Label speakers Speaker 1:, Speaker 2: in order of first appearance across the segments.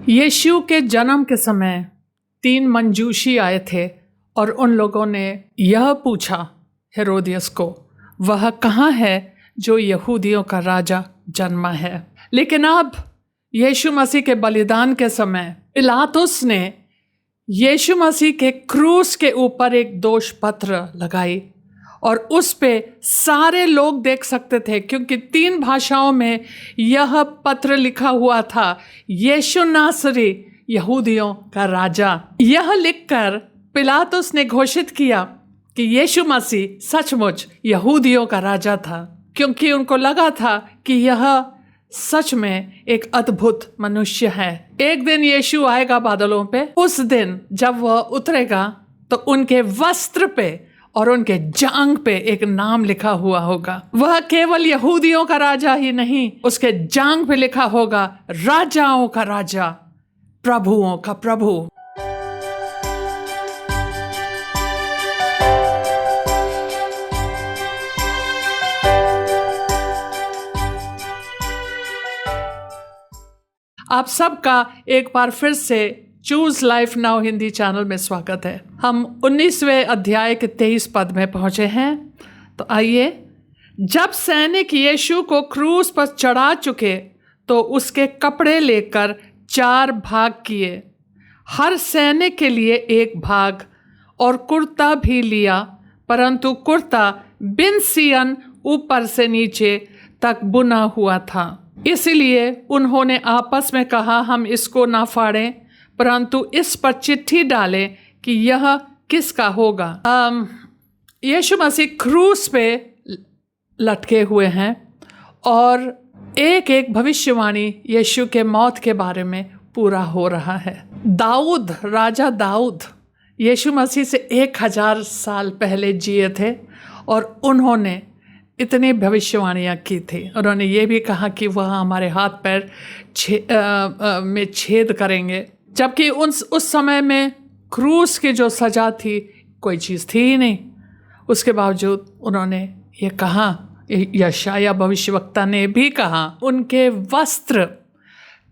Speaker 1: यीशु के जन्म के समय 3 मंजूशी आए थे और उन लोगों ने यह पूछा हेरोदियस को, वह कहाँ है जो यहूदियों का राजा जन्मा है। लेकिन अब यीशु मसीह के बलिदान के समय पिलातुस ने यीशु मसीह के क्रूस के ऊपर एक दोष पत्र लगाई और उस पे सारे लोग देख सकते थे, क्योंकि 3 भाषाओं में यह पत्र लिखा हुआ था, यीशु नासरी यहूदियों का राजा। यह लिखकर पिलातुस ने घोषित किया कि यीशु मसीह सचमुच यहूदियों का राजा था, क्योंकि उनको लगा था कि यह सच में एक अद्भुत मनुष्य है। एक दिन यीशु आएगा बादलों पे, उस दिन जब वह उतरेगा तो उनके वस्त्र पे और उनके जांघ पे एक नाम लिखा हुआ होगा। वह केवल यहूदियों का राजा ही नहीं, उसके जांघ पे लिखा होगा राजाओं का राजा, प्रभुओं का प्रभु। आप सबका एक बार फिर से choose life now Hindi channel में स्वागत है। हम 19वें अध्याय के 23 पद में पहुंचे हैं। तो आइए, जब सैनिक यीशु को क्रूस पर चढ़ा चुके तो उसके कपड़े लेकर 4 भाग किए, हर सैनिक के लिए 1 भाग, और कुर्ता भी लिया, परंतु कुर्ता बिन सियन ऊपर से नीचे तक बुना हुआ था। इसलिए उन्होंने आपस में कहा, हम इसको ना फाड़ें, परंतु इस पर चिट्ठी डालें कि यह किसका होगा। यीशु मसीह क्रूस पे लटके हुए हैं और एक एक भविष्यवाणी यीशु के मौत के बारे में पूरा हो रहा है। दाऊद, राजा दाऊद यीशु मसीह से 1000 साल पहले जिए थे और उन्होंने इतनी भविष्यवाणियाँ की थी। उन्होंने ये भी कहा कि वह हमारे हाथ पैर में छेद करेंगे, जबकि उस समय में क्रूस की जो सज़ा थी कोई चीज़ थी ही नहीं। उसके बावजूद उन्होंने ये कहा, यशायाह भविष्यवक्ता ने भी कहा, उनके वस्त्र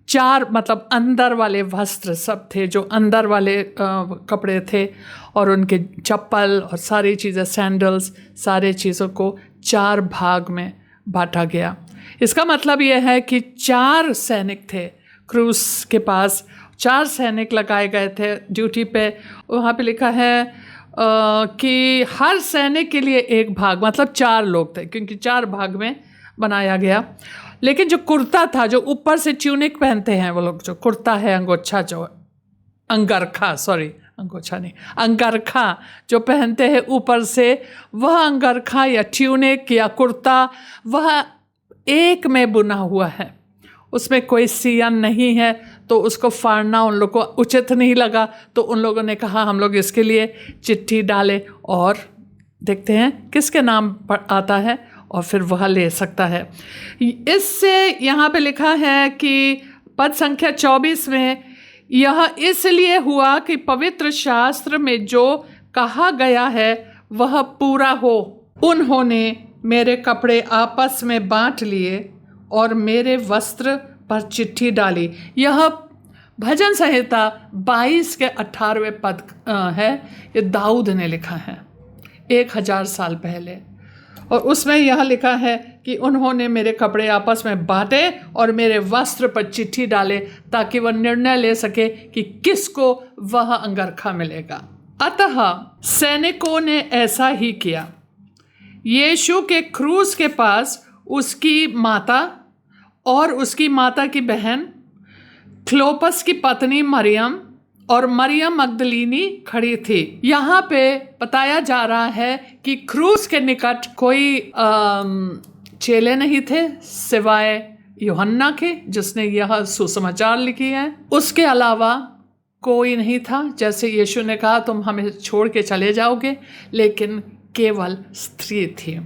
Speaker 1: 4 मतलब अंदर वाले वस्त्र सब थे, जो अंदर वाले कपड़े थे, और उनके चप्पल और सारी चीज़ें, सैंडल्स, सारे चीज़ों को 4 भाग में बांटा गया। इसका मतलब यह है कि 4 सैनिक थे क्रूस के पास, 4 सैनिक लगाए गए थे ड्यूटी पे। वहाँ पे लिखा है कि हर सैनिक के लिए 1 भाग, मतलब 4 लोग थे, क्योंकि 4 भाग में बनाया गया। लेकिन जो कुर्ता था, जो ऊपर से ट्यूनिक पहनते हैं वो लोग, जो कुर्ता है, अंगोछा, जो अंगरखा, सॉरी अंगोछा नहीं, अंगरखा जो पहनते हैं ऊपर से, वह अंगरखा या ट्यूनिक या कुर्ता वह एक में बुना हुआ है, उसमें कोई सियन नहीं है, तो उसको फाड़ना उन लोगों को उचित नहीं लगा। तो उन लोगों ने कहा हम लोग इसके लिए चिट्ठी डालें और देखते हैं किसके नाम पर आता है और फिर वह ले सकता है। इससे यहाँ पे लिखा है कि पद संख्या 24 में, यह इसलिए हुआ कि पवित्र शास्त्र में जो कहा गया है वह पूरा हो, उन्होंने मेरे कपड़े आपस में बांट लिए और मेरे वस्त्र पर चिट्ठी डाली। यह भजन संहिता 22 के 18वें पद है। ये दाऊद ने लिखा है 1000 साल पहले, और उसमें यह लिखा है कि उन्होंने मेरे कपड़े आपस में बांटे और मेरे वस्त्र पर चिट्ठी डाले, ताकि वह निर्णय ले सके कि किसको वह अंगरखा मिलेगा। अतः सैनिकों ने ऐसा ही किया। यीशु के क्रूस के पास उसकी माता और उसकी माता की बहन, क्लोपस की पत्नी मरियम और मरियम मगदलीनी खड़ी थी। यहाँ पे बताया जा रहा है कि क्रूस के निकट कोई चेले नहीं थे सिवाय यूहन्ना के, जिसने यह सुसमाचार लिखी है। उसके अलावा कोई नहीं था। जैसे यीशु ने कहा तुम हमें छोड़ के चले जाओगे, लेकिन केवल स्त्री थी।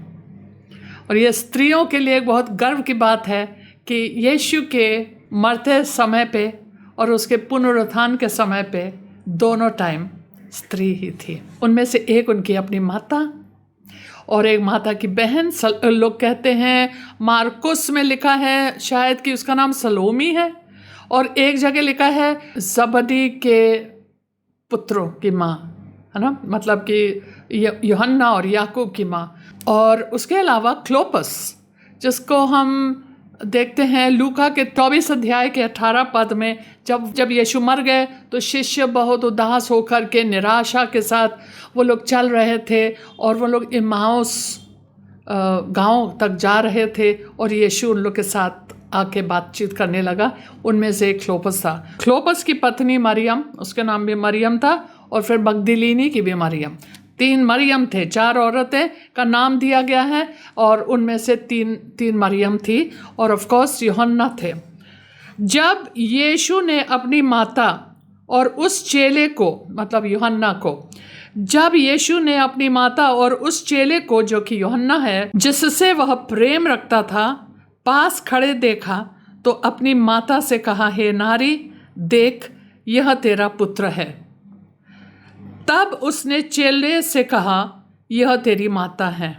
Speaker 1: और यह स्त्रियों के लिए एक बहुत गर्व की बात है कि यीशु के मरते समय पे और उसके पुनरुत्थान के समय पे दोनों टाइम स्त्री ही थी। उनमें से एक उनकी अपनी माता और एक माता की बहन। लोग कहते हैं, मार्कुस में लिखा है शायद कि उसका नाम सलोमी है, और एक जगह लिखा है जबदी के पुत्रों की माँ, है ना, मतलब कि यूहन्ना और याकूब की माँ। और उसके अलावा क्लोपस, जिसको हम देखते हैं लूका के 24 अध्याय के 18 पद में, जब यीशु मर गए तो शिष्य बहुत उदास होकर के निराशा के साथ वो लोग चल रहे थे और वो लोग इम्माउस गांव तक जा रहे थे और यीशु उन लोग के साथ आके बातचीत करने लगा। उनमें से एक क्लोपस था। क्लोपस की पत्नी मरियम, उसका नाम भी मरियम था, और फिर मगदलीनी की भी मरियम। 3 मरियम थे, 4 औरतें का नाम दिया गया है और उनमें से तीन मरियम थी, और ऑफ कोर्स यूहन्ना थे। जब यीशु ने अपनी माता और उस चेले को, मतलब यूहन्ना को, जब यीशु ने अपनी माता और उस चेले को जो कि यूहन्ना है, जिससे वह प्रेम रखता था, पास खड़े देखा तो अपनी माता से कहा, हे नारी, देख यह तेरा पुत्र है। तब उसने चेले से कहा, यह तेरी माता है।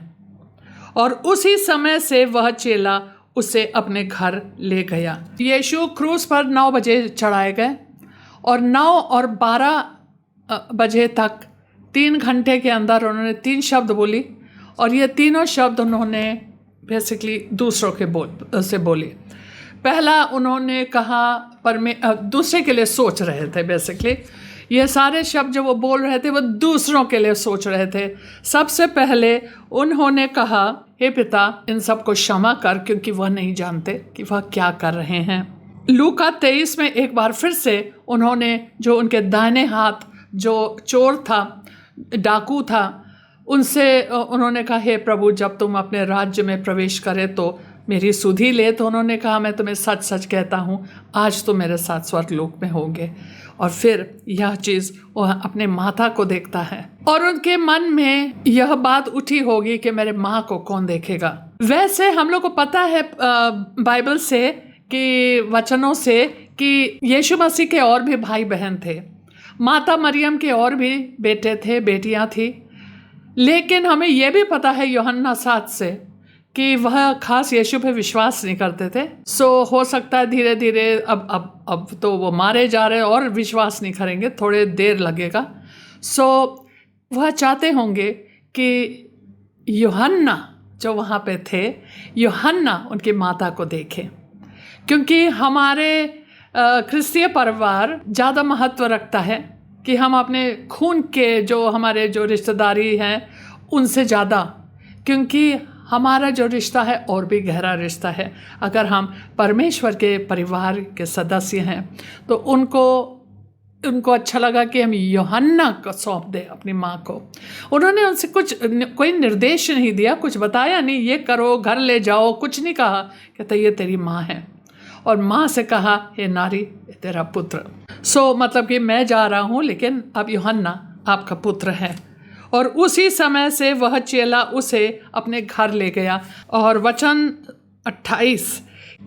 Speaker 1: और उसी समय से वह चेला उसे अपने घर ले गया। यीशु क्रूस पर 9 बजे चढ़ाए गए और 9 और 12 बजे तक 3 घंटे के अंदर उन्होंने 3 शब्द बोली, और ये तीनों शब्द उन्होंने बेसिकली दूसरों के से बोली। पहला उन्होंने कहा, दूसरे के लिए सोच रहे थे। बेसिकली ये सारे शब्द जो वो बोल रहे थे वो दूसरों के लिए सोच रहे थे। सबसे पहले उन्होंने कहा, हे पिता, इन सबको क्षमा कर, क्योंकि वह नहीं जानते कि वह क्या कर रहे हैं। लूका 23 में एक बार फिर से उन्होंने, जो उनके दाहिने हाथ जो चोर था, डाकू था, उनसे उन्होंने कहा, हे प्रभु, जब तुम अपने राज्य में प्रवेश करे तो मेरी सुधि ले। तो उन्होंने कहा, मैं तुम्हें सच सच कहता हूँ, आज तो मेरे साथ स्वर्गलोक में होंगे। और फिर यह चीज़ वह अपने माता को देखता है और उनके मन में यह बात उठी होगी कि मेरे माँ को कौन देखेगा। वैसे हम लोग को पता है बाइबल से कि वचनों से कि यीशु मसीह के और भी भाई बहन थे, माता मरियम के और भी बेटे थे, बेटियां थी। लेकिन हमें यह भी पता है यूहन्ना 7 से कि वह खास यीशु पे विश्वास नहीं करते थे। सो हो सकता है धीरे धीरे अब तो वो मारे जा रहे और विश्वास नहीं करेंगे, थोड़े देर लगेगा। सो वह चाहते होंगे कि यूहन्ना जो वहाँ पे थे, यूहन्ना उनकी माता को देखे, क्योंकि हमारे क्रिस्तीय परिवार ज़्यादा महत्व रखता है कि हम अपने खून के जो हमारे जो रिश्तेदारी हैं उनसे ज़्यादा, क्योंकि हमारा जो रिश्ता है और भी गहरा रिश्ता है। अगर हम परमेश्वर के परिवार के सदस्य हैं तो उनको अच्छा लगा कि हम यूहन्ना को सौंप दें अपनी माँ को। उन्होंने उनसे कोई निर्देश नहीं दिया, कुछ बताया नहीं, ये करो, घर ले जाओ, कुछ नहीं कहा। कहते ये तेरी माँ है। और माँ से कहा, हे नारी, ये तेरा पुत्र। मतलब कि मैं जा रहा हूँ, लेकिन अब यूहन्ना आपका पुत्र है। और उसी समय से वह चेला उसे अपने घर ले गया। और वचन 28,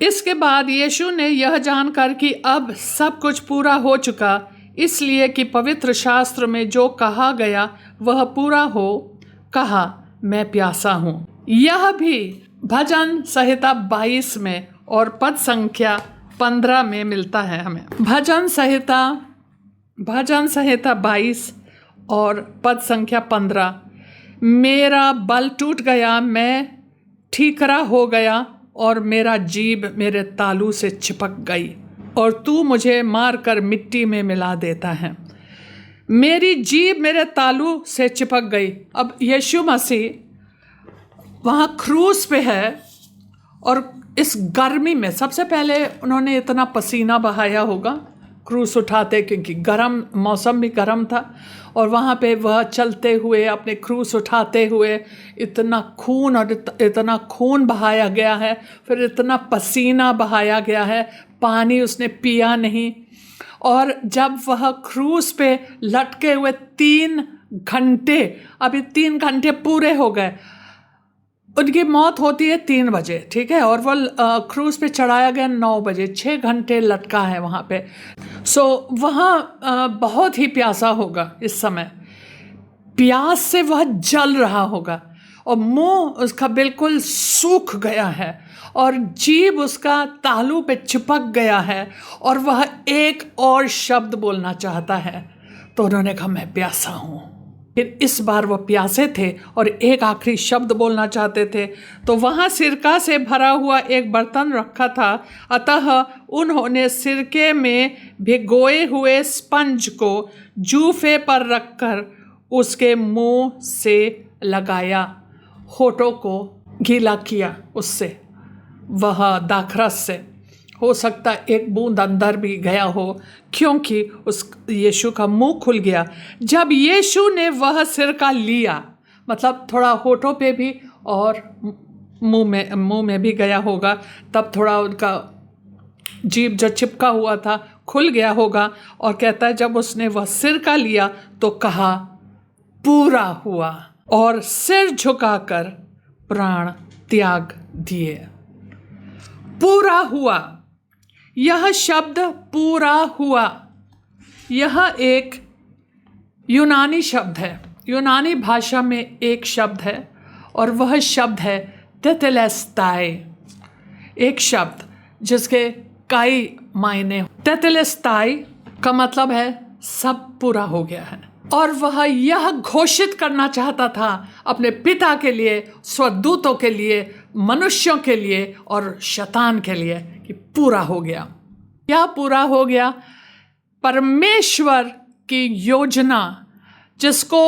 Speaker 1: इसके बाद यीशु ने यह जानकर कि अब सब कुछ पूरा हो चुका, इसलिए कि पवित्र शास्त्र में जो कहा गया वह पूरा हो, कहा, मैं प्यासा हूँ। यह भी भजन संहिता 22 में और पद संख्या 15 में मिलता है हमें। भजन संहिता 22 और पद संख्या 15, मेरा बल टूट गया, मैं ठीकरा हो गया और मेरा जीभ मेरे तालू से चिपक गई, और तू मुझे मार कर मिट्टी में मिला देता है। मेरी जीभ मेरे तालू से चिपक गई। अब यीशु मसीह वहाँ क्रूस पे है और इस गर्मी में सबसे पहले उन्होंने इतना पसीना बहाया होगा क्रूस उठाते, क्योंकि गर्म मौसम भी गर्म था, और वहाँ पे वह चलते हुए अपने क्रूस उठाते हुए इतना खून बहाया गया है, फिर इतना पसीना बहाया गया है, पानी उसने पिया नहीं। और जब वह क्रूस पे लटके हुए 3 घंटे, अभी 3 घंटे पूरे हो गए, उनकी मौत होती है 3 बजे, ठीक है, और वह क्रूस पे चढ़ाया गया 9 बजे, 6 घंटे लटका है वहाँ पे। वहाँ बहुत ही प्यासा होगा इस समय, प्यास से वह जल रहा होगा। और मुंह उसका बिल्कुल सूख गया है और जीभ उसका तालू पे चिपक गया है और वह एक और शब्द बोलना चाहता है। तो उन्होंने कहा मैं प्यासा हूँ। फिर इस बार वह प्यासे थे और एक आखिरी शब्द बोलना चाहते थे। तो वहाँ सिरका से भरा हुआ एक बर्तन रखा था, अतः उन्होंने सिरके में भिगोए हुए स्पंज को जूफे पर रखकर उसके मुंह से लगाया, होठों को गीला किया उससे, वह दाखरस से। हो सकता एक बूंद अंदर भी गया हो, क्योंकि उस यीशु का मुंह खुल गया। जब यीशु ने वह सिरका लिया, मतलब थोड़ा होठों पे भी और मुंह में भी गया होगा, तब थोड़ा उनका जीभ जो चिपका हुआ था खुल गया होगा। और कहता है जब उसने वह सिरका लिया तो कहा पूरा हुआ, और सिर झुकाकर प्राण त्याग दिए। पूरा हुआ, यह शब्द पूरा हुआ, यह एक यूनानी शब्द है। यूनानी भाषा में एक शब्द है और वह शब्द है तेतेलेस्ताई। एक शब्द जिसके कई मायने। तेतेलेस्ताई का मतलब है सब पूरा हो गया है, और वह यह घोषित करना चाहता था अपने पिता के लिए, स्वदूतों के लिए, मनुष्यों के लिए और शैतान के लिए कि पूरा हो गया। क्या पूरा हो गया? परमेश्वर की योजना जिसको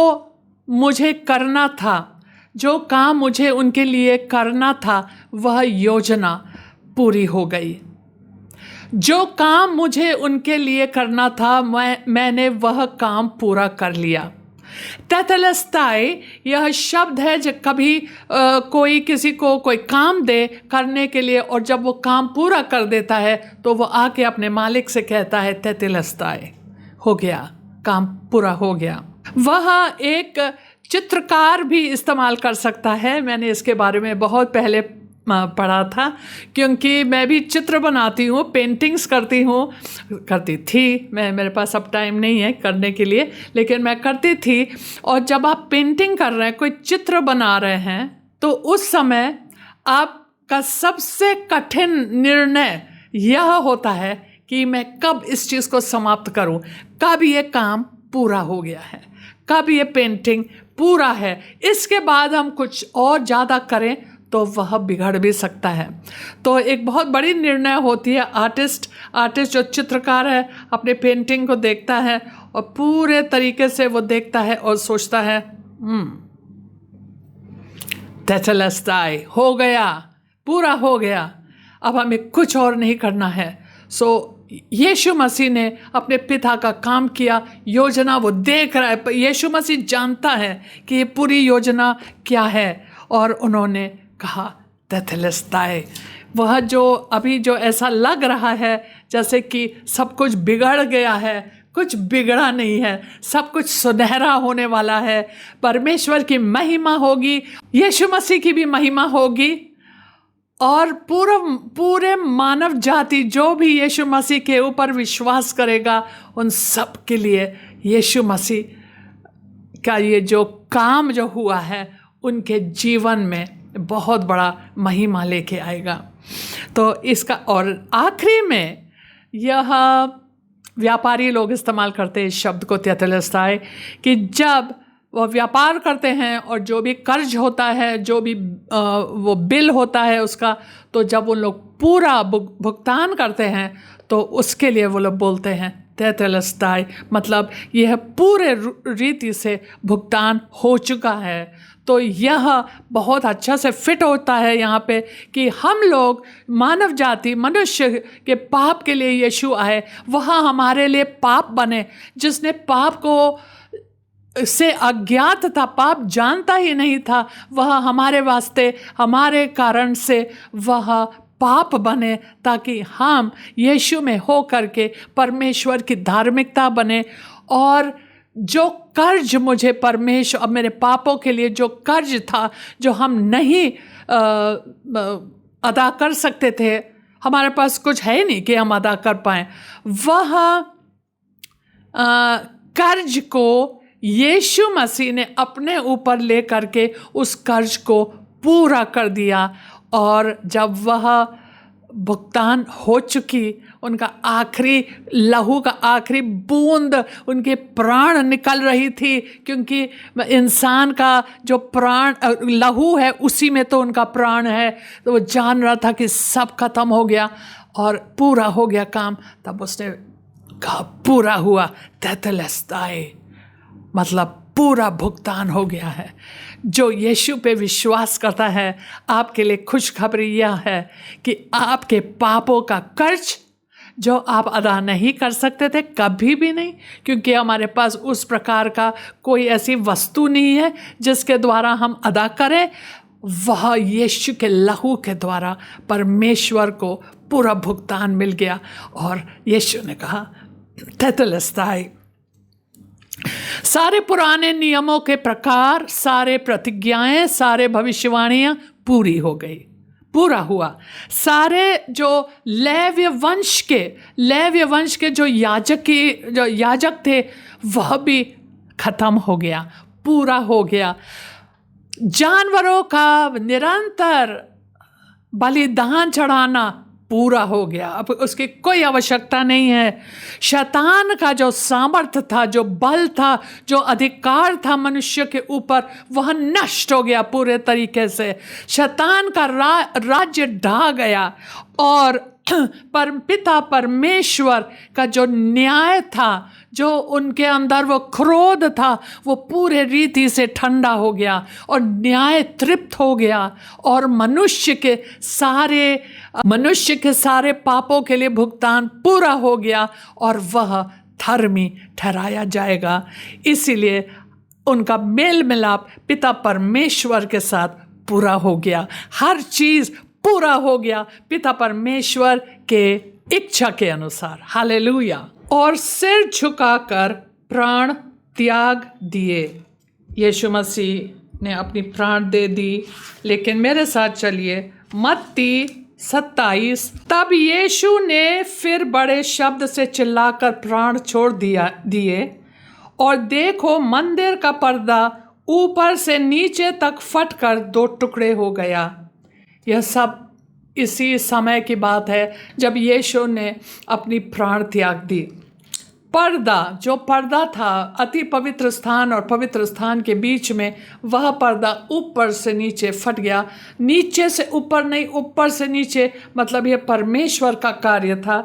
Speaker 1: मुझे करना था, जो काम मुझे उनके लिए करना था, वह योजना पूरी हो गई। जो काम मुझे उनके लिए करना था मैंने वह काम पूरा कर लिया। तेतेलेस्ताई यह शब्द है जब कभी कोई किसी को कोई काम दे करने के लिए, और जब वो काम पूरा कर देता है तो वो आके अपने मालिक से कहता है तेतेलेस्ताई, हो गया, काम पूरा हो गया। वह एक चित्रकार भी इस्तेमाल कर सकता है। मैंने इसके बारे में बहुत पहले पढ़ा था, क्योंकि मैं भी चित्र बनाती हूँ, पेंटिंग्स करती थी। मेरे पास अब टाइम नहीं है करने के लिए, लेकिन मैं करती थी। और जब आप पेंटिंग कर रहे हैं, कोई चित्र बना रहे हैं, तो उस समय आपका सबसे कठिन निर्णय यह होता है कि मैं कब इस चीज़ को समाप्त करूँ, कब ये काम पूरा हो गया है, कब ये पेंटिंग पूरा है। इसके बाद हम कुछ और ज़्यादा करें तो वह बिगड़ भी सकता है। तो एक बहुत बड़ी निर्णय होती है। आर्टिस्ट जो चित्रकार है अपने पेंटिंग को देखता है और पूरे तरीके से वो देखता है और सोचता है तेतेलेस्ताई, हो गया, पूरा हो गया, अब हमें कुछ और नहीं करना है। सो यीशु मसीह ने अपने पिता का काम किया, योजना वो देख रहा है। यीशु मसीह जानता है कि ये पूरी योजना क्या है, और उन्होंने कहा तेतेलेस्ताई। वह जो अभी जो ऐसा लग रहा है जैसे कि सब कुछ बिगड़ गया है, कुछ बिगड़ा नहीं है, सब कुछ सुनहरा होने वाला है। परमेश्वर की महिमा होगी, यीशु मसीह की भी महिमा होगी, और पूरे मानव जाति जो भी यीशु मसीह के ऊपर विश्वास करेगा, उन सब के लिए यीशु मसीह का ये जो काम जो हुआ है उनके जीवन में बहुत बड़ा महिमा लेके आएगा। तो इसका, और आखिरी में यह व्यापारी लोग इस्तेमाल करते हैं इस शब्द को तेतेलेस्ताई, कि जब वो व्यापार करते हैं और जो भी कर्ज होता है, जो भी वो बिल होता है उसका, तो जब वो लोग पूरा भुगतान करते हैं तो उसके लिए वो लोग बोलते हैं तेतेलेस्ताई, मतलब यह पूरे रीति से भुगतान हो चुका है। तो यह बहुत अच्छा से फिट होता है यहाँ पे कि हम लोग मानव जाति, मनुष्य के पाप के लिए यीशु आए, वह हमारे लिए पाप बने। जिसने पाप को से अज्ञात था, पाप जानता ही नहीं था, वह हमारे वास्ते, हमारे कारण से वह पाप बने, ताकि हम यीशु में हो करके परमेश्वर की धार्मिकता बने। और जो कर्ज मुझे परमेश्वर, अब मेरे पापों के लिए जो कर्ज था, जो हम नहीं अदा कर सकते थे, हमारे पास कुछ है नहीं कि हम अदा कर पाएँ, वह कर्ज को यीशु मसीह ने अपने ऊपर ले करके उस कर्ज को पूरा कर दिया। और जब वह भुगतान हो चुकी, उनका आखिरी लहू का आखिरी बूंद, उनके प्राण निकल रही थी, क्योंकि इंसान का जो प्राण लहू है उसी में तो उनका प्राण है। तो वो जान रहा था कि सब खत्म हो गया और पूरा हो गया काम। तब उसने कहा पूरा हुआ, तेतेलस्ताई, मतलब पूरा भुगतान हो गया है। जो यीशु पे विश्वास करता है, आपके लिए खुशखबरी यह है कि आपके पापों का कर्ज जो आप अदा नहीं कर सकते थे, कभी भी नहीं, क्योंकि हमारे पास उस प्रकार का कोई ऐसी वस्तु नहीं है जिसके द्वारा हम अदा करें, वह यीशु के लहू के द्वारा परमेश्वर को पूरा भुगतान मिल गया। और यीशु ने कहा तेतेलस्ताई, सारे पुराने नियमों के प्रकार, सारे प्रतिज्ञाएं, सारे भविष्यवाणियां पूरी हो गई, पूरा हुआ। सारे जो लेव्य वंश के जो याजक थे, वह भी खत्म हो गया, पूरा हो गया। जानवरों का निरंतर बलिदान चढ़ाना पूरा हो गया, अब उसकी कोई आवश्यकता नहीं है। शैतान का जो सामर्थ्य था, जो बल था, जो अधिकार था मनुष्य के ऊपर, वह नष्ट हो गया पूरे तरीके से। शैतान का राज्य ढह गया और पिता परमेश्वर का जो न्याय था, जो उनके अंदर वो क्रोध था, वो पूरे रीति से ठंडा हो गया और न्याय तृप्त हो गया। और मनुष्य के सारे पापों के लिए भुगतान पूरा हो गया और वह धर्मी ठहराया जाएगा। इसीलिए उनका मेल मिलाप पिता परमेश्वर के साथ पूरा हो गया, हर चीज़ पूरा हो गया पिता परमेश्वर के इच्छा के अनुसार। हालेलुया। और सिर झुकाकर प्राण त्याग दिए। यीशु मसीह ने अपनी प्राण दे दी। लेकिन मेरे साथ चलिए मत्ती 27। तब यीशु ने फिर बड़े शब्द से चिल्लाकर प्राण छोड़ दिए और देखो मंदिर का पर्दा ऊपर से नीचे तक फटकर 2 टुकड़े हो गया। यह सब इसी समय की बात है जब यीशु ने अपनी प्राण त्याग दी। जो पर्दा था अति पवित्र स्थान और पवित्र स्थान के बीच में, वह पर्दा ऊपर से नीचे फट गया। नीचे से ऊपर नहीं, ऊपर से नीचे, मतलब यह परमेश्वर का कार्य था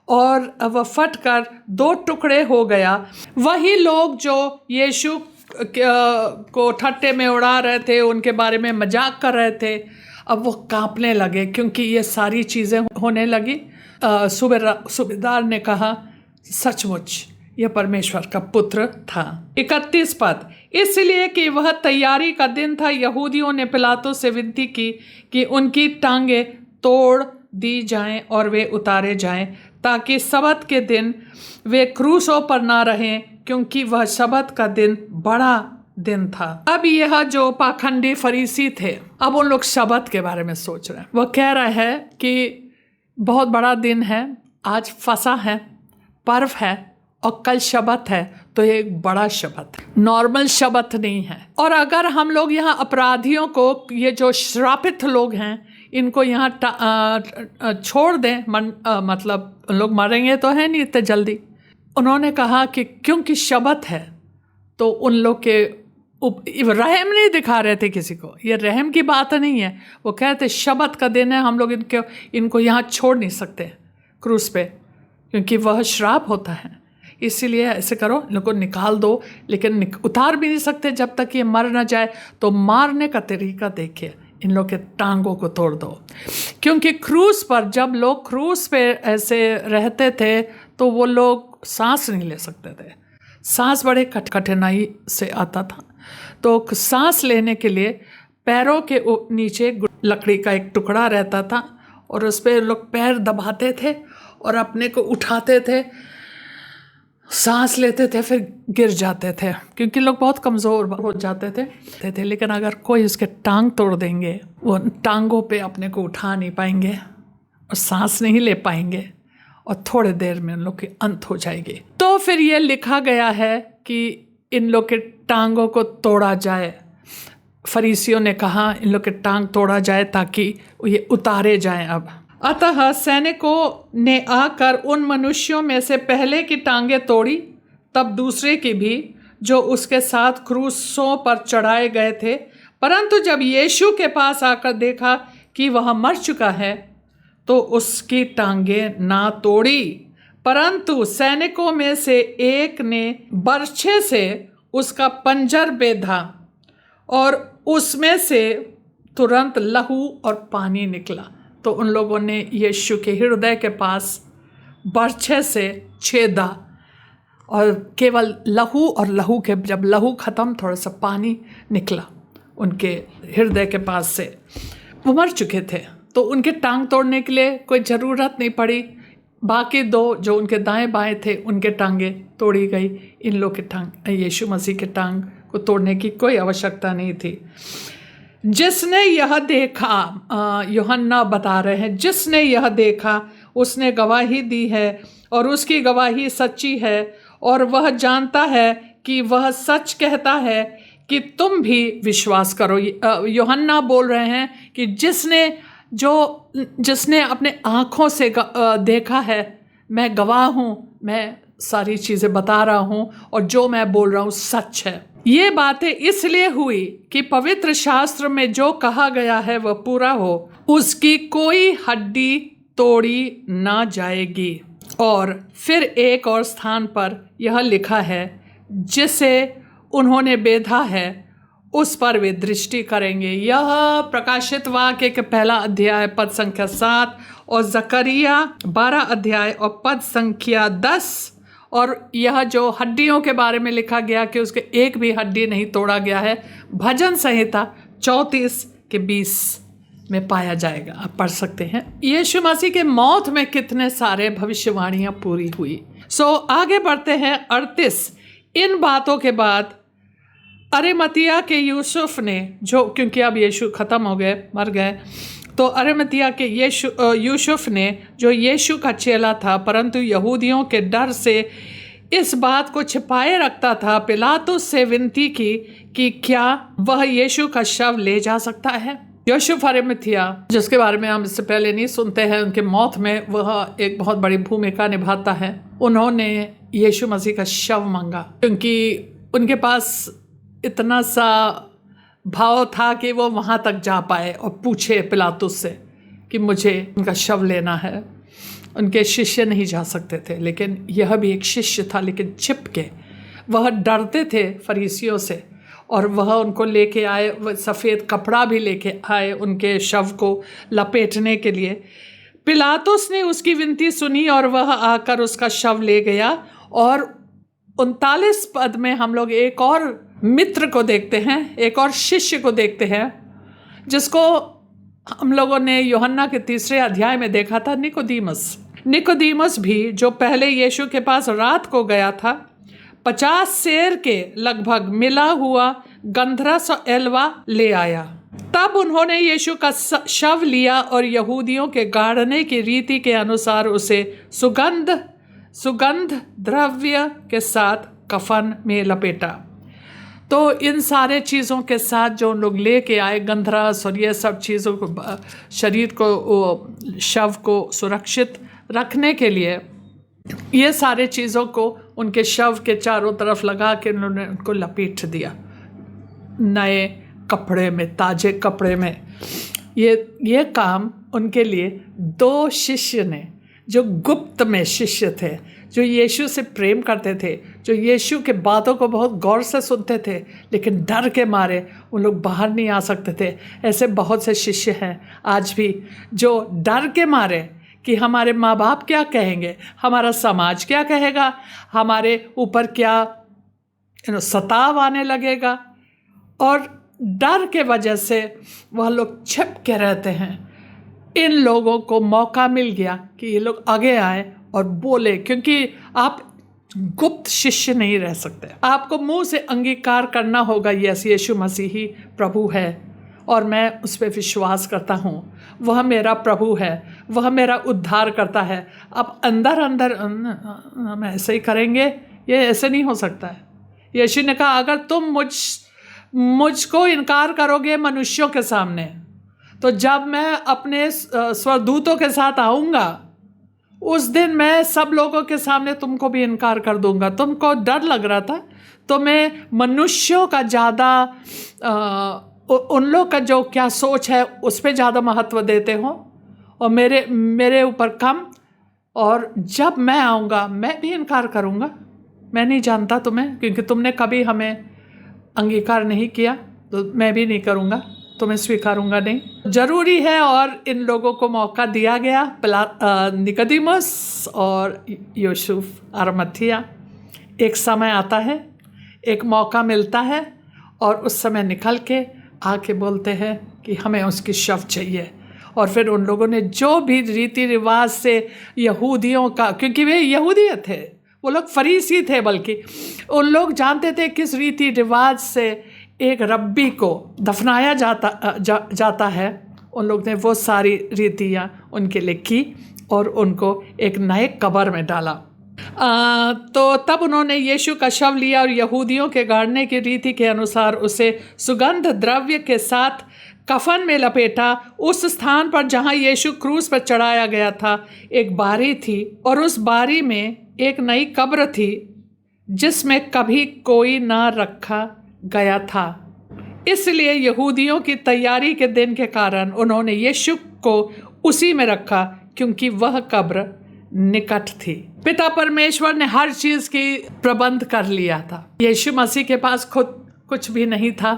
Speaker 1: और वह फटकर 2 टुकड़े हो गया। वही लोग जो यीशु को ठट्टे में उड़ा रहे थे, उनके बारे में मजाक कर रहे थे, अब वो कांपने लगे क्योंकि ये सारी चीज़ें होने लगी। सूबेदार ने कहा सचमुच यह परमेश्वर का पुत्र था। 31 पद। इसलिए कि वह तैयारी का दिन था, यहूदियों ने पिलातुस से विनती की कि उनकी टांगें तोड़ दी जाएं और वे उतारे जाएं, ताकि सबत के दिन वे क्रूसों पर ना रहें, क्योंकि वह सबत का दिन बड़ा दिन था। अब यह जो पाखंडी फरीसी थे, अब उन लोग सबत के बारे में सोच रहे हैं। वह कह रहे हैं कि बहुत बड़ा दिन है, आज फसह है, पर्व है और कल शबत है, तो ये एक बड़ा शबत है, नॉर्मल शबत नहीं है। और अगर हम लोग यहाँ अपराधियों को, ये जो श्रापित लोग हैं, इनको यहाँ छोड़ दें, मतलब लोग मरेंगे तो है नहीं इतने जल्दी। उन्होंने कहा कि क्योंकि शबत है तो उन लोग के रहम नहीं दिखा रहे थे किसी को। ये रहम की बात नहीं है, वो कहते शबत का दिन है, हम लोग इनको यहाँ छोड़ नहीं सकते क्रूस पे, क्योंकि वह श्राप होता है। इसीलिए ऐसे करो, इनको निकाल दो, लेकिन उतार भी नहीं सकते जब तक ये मर ना जाए। तो मारने का तरीका देखिए, इन लोग के टांगों को तोड़ दो। क्योंकि क्रूस पर, जब लोग क्रूस पे ऐसे रहते थे तो वो लोग सांस नहीं ले सकते थे, सांस बड़े कठिनाई से आता था। तो सांस लेने के लिए पैरों के नीचे लकड़ी का एक टुकड़ा रहता था और उस पर लोग पैर दबाते थे और अपने को उठाते थे, सांस लेते थे, फिर गिर जाते थे क्योंकि लोग बहुत कमज़ोर हो जाते थे। लेकिन अगर कोई उसके टांग तोड़ देंगे, वो टांगों पे अपने को उठा नहीं पाएंगे और सांस नहीं ले पाएंगे और थोड़े देर में उन लोग की अंत हो जाएगी। तो फिर ये लिखा गया है कि इन लोग के टांगों को तोड़ा जाए। फरीसियों ने कहा इन लोग के टांग तोड़ा जाए ताकि ये उतारे जाएं। अब अतः सैनिकों ने आकर उन मनुष्यों में से पहले की टांगें तोड़ी, तब दूसरे की भी, जो उसके साथ क्रूसों पर चढ़ाए गए थे। परंतु जब यीशु के पास आकर देखा कि वह मर चुका है, तो उसकी टांगें ना तोड़ी, परंतु सैनिकों में से एक ने बर्छे से उसका पंजर बेधा और उसमें से तुरंत लहू और पानी निकला। तो उन लोगों ने यीशु के हृदय के पास बर्छे से छेदा और केवल लहू, और लहू के जब लहू ख़त्म थोड़ा सा पानी निकला उनके हृदय के पास से। वो मर चुके थे, तो उनके टांग तोड़ने के लिए कोई ज़रूरत नहीं पड़ी। बाकी दो जो उनके दाएं बाएं थे उनके टांगें तोड़ी गई। इन लोग के टांग, यीशु मसीह के टांग को तोड़ने की कोई आवश्यकता नहीं थी। जिसने यह देखा, यूहन्ना बता रहे हैं, जिसने यह देखा उसने गवाही दी है और उसकी गवाही सच्ची है, और वह जानता है कि वह सच कहता है कि तुम भी विश्वास करो। यूहन्ना बोल रहे हैं कि जिसने अपने आँखों से देखा है, मैं गवाह हूँ, मैं सारी चीज़ें बता रहा हूँ और जो मैं बोल रहा हूँ सच है। ये बातें इसलिए हुई कि पवित्र शास्त्र में जो कहा गया है वह पूरा हो, उसकी कोई हड्डी तोड़ी ना जाएगी। और फिर एक और स्थान पर यह लिखा है, जिसे उन्होंने बेधा है उस पर वे दृष्टि करेंगे। यह प्रकाशित वाक्य के पहला अध्याय पद संख्या 7 और जकरिया 12 अध्याय और पद संख्या 10। और यह जो हड्डियों के बारे में लिखा गया कि उसके एक भी हड्डी नहीं तोड़ा गया है, भजन संहिता 34 के 20 में पाया जाएगा। आप पढ़ सकते हैं। यीशु मसीह के मौत में कितने सारे भविष्यवाणियां पूरी हुई। आगे बढ़ते हैं 38। इन बातों के बाद अरिमतिया के यूसुफ ने, जो क्योंकि अब यीशु ख़त्म हो गए, मर गए, तो अरिमतिया के यूसुफ ने, जो यीशु का चेला था परंतु यहूदियों के डर से इस बात को छिपाए रखता था, पिलातुस से विनती की कि क्या वह यीशु का शव ले जा सकता है। यूसुफ अरिमतिया, जिसके बारे में हम इससे पहले नहीं सुनते हैं, उनके मौत में वह एक बहुत बड़ी भूमिका निभाता है। उन्होंने यीशु मसीह का शव मांगा क्योंकि उनके पास इतना सा भाव था कि वो वहाँ तक जा पाए और पूछे पिलातुस से कि मुझे उनका शव लेना है। उनके शिष्य नहीं जा सकते थे, लेकिन यह भी एक शिष्य था, लेकिन छिप के। वह डरते थे फरीसियों से और वह उनको लेके आए, वह सफ़ेद कपड़ा भी लेके आए उनके शव को लपेटने के लिए। पिलातुस ने उसकी विनती सुनी और वह आकर उसका शव ले गया। और 39 पद में हम लोग एक और मित्र को देखते हैं, एक और शिष्य को देखते हैं, जिसको हम लोगों ने यूहन्ना के 3 अध्याय में देखा था, निकोदीमस भी, जो पहले यीशु के पास रात को गया था, 50 सेर के लगभग मिला हुआ गंधरस और एलवा ले आया। तब उन्होंने यीशु का शव लिया और यहूदियों के गाड़ने की रीति के अनुसार उसे सुगंध द्रव्य के साथ कफन में लपेटा। तो इन सारे चीज़ों के साथ जो उन लोग लेके आए, गंधरस और ये सब चीज़ों को, शरीर को, शव को सुरक्षित रखने के लिए, ये सारे चीज़ों को उनके शव के चारों तरफ लगा के उन्होंने उनको लपेट दिया नए कपड़े में, ताजे कपड़े में। ये काम उनके लिए 2 शिष्य ने, जो गुप्त में शिष्य थे, जो यीशु से प्रेम करते थे, जो यीशु के बातों को बहुत गौर से सुनते थे, लेकिन डर के मारे उन लोग बाहर नहीं आ सकते थे। ऐसे बहुत से शिष्य हैं आज भी, जो डर के मारे कि हमारे माँ बाप क्या कहेंगे, हमारा समाज क्या कहेगा, हमारे ऊपर क्या सताव आने लगेगा, और डर के वजह से वह लोग छिप के रहते हैं। इन लोगों को मौका मिल गया कि ये लोग आगे आए और बोले, क्योंकि आप गुप्त शिष्य नहीं रह सकते। आपको मुंह से अंगीकार करना होगा, यस, यीशु मसीह ही प्रभु है और मैं उस पर विश्वास करता हूँ, वह मेरा प्रभु है, वह मेरा उद्धार करता है। अब अंदर अंदर हम ऐसे ही करेंगे, ये ऐसे नहीं हो सकता है। यीशु ने कहा अगर तुम मुझको इनकार करोगे मनुष्यों के सामने, तो जब मैं अपने स्वर्गदूतों के साथ आऊँगा उस दिन मैं सब लोगों के सामने तुमको भी इनकार कर दूंगा। तुमको डर लग रहा था तो मैं मनुष्यों का ज़्यादा उन लोग का जो क्या सोच है उस पर ज़्यादा महत्व देते हो और मेरे ऊपर कम, और जब मैं आऊँगा मैं भी इनकार करूँगा। मैं नहीं जानता तुम्हें, क्योंकि तुमने कभी हमें अंगीकार नहीं किया, तो मैं भी नहीं करूँगा, तुम्हें स्वीकारूंगा नहीं। जरूरी है। और इन लोगों को मौका दिया गया, निकोदेमुस और यूसुफ अरमथिया। एक समय आता है, एक मौका मिलता है और उस समय निकल के आके बोलते हैं कि हमें उसकी शव चाहिए। और फिर उन लोगों ने जो भी रीति रिवाज से यहूदियों का, क्योंकि वे यहूदी थे, वो लोग फरीसी थे, बल्कि उन लोग जानते थे किस रीति रिवाज से एक रब्बी को दफनाया जाता है। उन लोग ने वो सारी रीतियाँ उनके लिए की और उनको एक नए कब्र में डाला। तो तब उन्होंने यीशु का शव लिया और यहूदियों के गाड़ने की रीति के अनुसार उसे सुगंध द्रव्य के साथ कफन में लपेटा। उस स्थान पर जहाँ यीशु क्रूस पर चढ़ाया गया था एक बारी थी, और उस बारी में एक नई कब्र थी जिसमें कभी कोई ना रखा गया था। इसलिए यहूदियों की तैयारी के दिन के कारण उन्होंने यीशु को उसी में रखा, क्योंकि वह कब्र निकट थी। पिता परमेश्वर ने हर चीज़ की प्रबंध कर लिया था। यीशु मसीह के पास खुद कुछ भी नहीं था।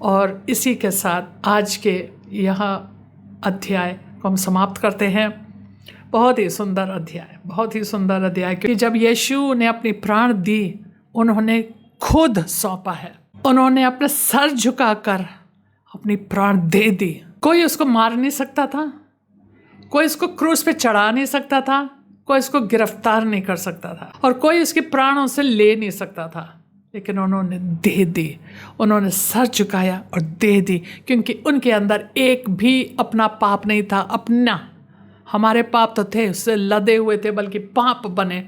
Speaker 1: और इसी के साथ आज के यहाँ अध्याय को हम समाप्त करते हैं। बहुत ही सुंदर अध्याय, बहुत ही सुंदर अध्याय, क्योंकि जब यीशु ने अपनी प्राण दी, उन्होंने खुद सौंपा है। उन्होंने अपने सर झुकाकर अपनी प्राण दे दी। कोई उसको मार नहीं सकता था, कोई इसको क्रूस पे चढ़ा नहीं सकता था, कोई इसको गिरफ्तार नहीं कर सकता था, और कोई इसके प्राण उनसे ले नहीं सकता था। लेकिन उन्होंने दे दी, उन्होंने सर झुकाया और दे दी, क्योंकि उनके अंदर एक भी अपना पाप नहीं था। अपना, हमारे पाप तो थे, उससे लदे हुए थे, बल्कि पाप बने,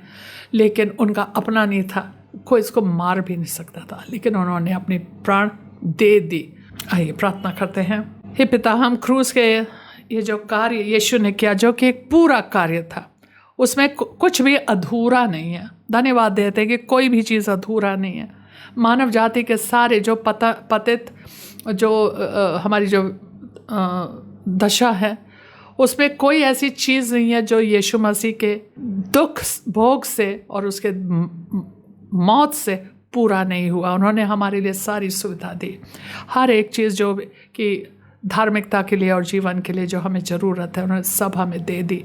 Speaker 1: लेकिन उनका अपना नहीं था। कोई इसको मार भी नहीं सकता था, लेकिन उन्होंने अपनी प्राण दे दी। आइए प्रार्थना करते हैं। हे पिता, हम क्रूस के ये जो कार्य यीशु ने किया, जो कि एक पूरा कार्य था, उसमें कुछ भी अधूरा नहीं है। धन्यवाद देते हैं कि कोई भी चीज़ अधूरा नहीं है। मानव जाति के सारे जो पतित जो हमारी जो दशा है, उसमें कोई ऐसी चीज़ नहीं है जो यीशु मसीह के दुख भोग से और उसके मौत से पूरा नहीं हुआ। उन्होंने हमारे लिए सारी सुविधा दी। हर एक चीज़ जो कि धार्मिकता के लिए और जीवन के लिए जो हमें ज़रूरत है, उन्होंने सब हमें दे दी।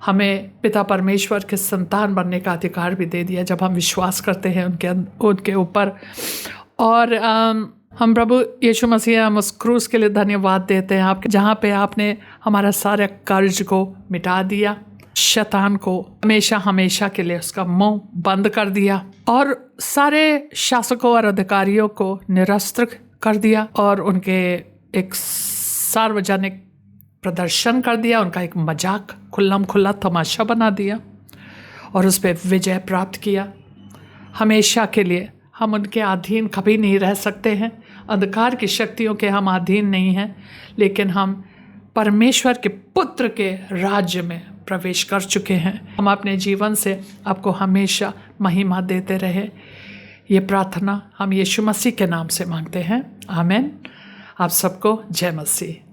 Speaker 1: हमें पिता परमेश्वर के संतान बनने का अधिकार भी दे दिया जब हम विश्वास करते हैं उनके ऊपर। और हम प्रभु यीशु मसीह, हम उस क्रूस के लिए धन्यवाद देते हैं आपके, जहाँ पे आपने हमारा सारे कर्ज को मिटा दिया, शैतान को हमेशा हमेशा के लिए उसका मुंह बंद कर दिया, और सारे शासकों और अधिकारियों को निरस्त कर दिया, और उनके एक सार्वजनिक प्रदर्शन कर दिया, उनका एक मजाक खुल्लम खुल्ला तमाशा बना दिया और उस पर विजय प्राप्त किया। हमेशा के लिए हम उनके अधीन कभी नहीं रह सकते हैं। अंधकार की शक्तियों के हम अधीन नहीं हैं, लेकिन हम परमेश्वर के पुत्र के राज्य में प्रवेश कर चुके हैं। हम अपने जीवन से आपको हमेशा महिमा देते रहे। ये प्रार्थना हम यीशु मसीह के नाम से मांगते हैं। आमीन। आप सबको जय मसीह।